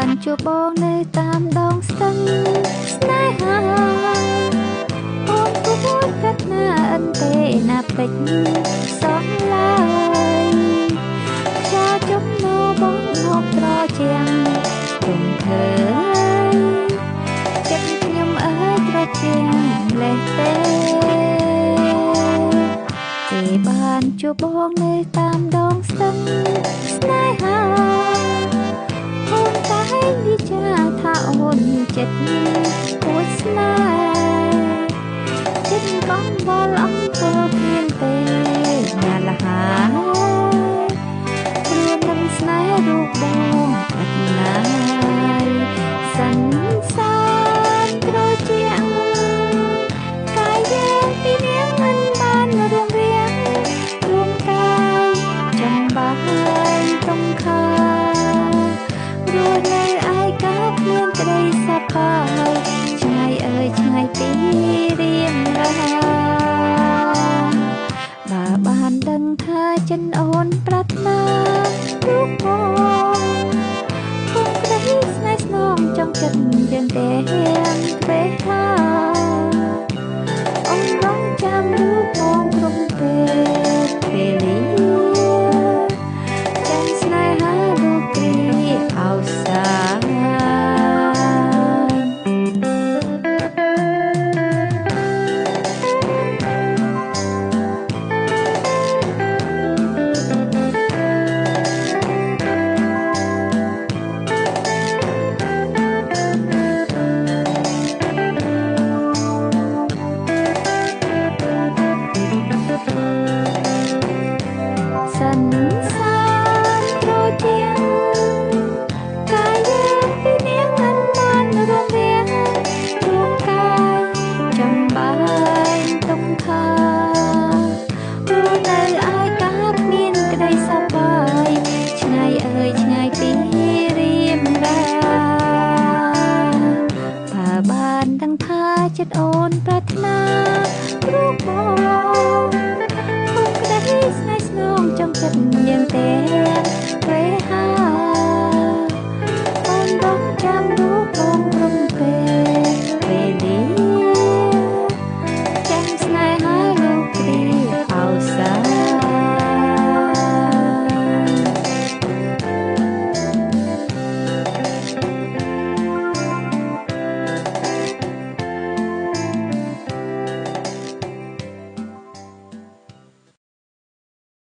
បានជួបបងនៅតាមដងស្ទឹងស្នេហាអូនគួរកាត់ណាអិនទេណាពេជ្រសោះឡើយខ្យល់ជុំនោបងហូបត្រជាងគុំធ្វើចិត្តខ្ញុំអើយត្រជាងលេះទេគេបានជួបបងនៅតាមដងស្ទឹងស្នេហាអូនតែងនិយាយថាអូនចិត្ត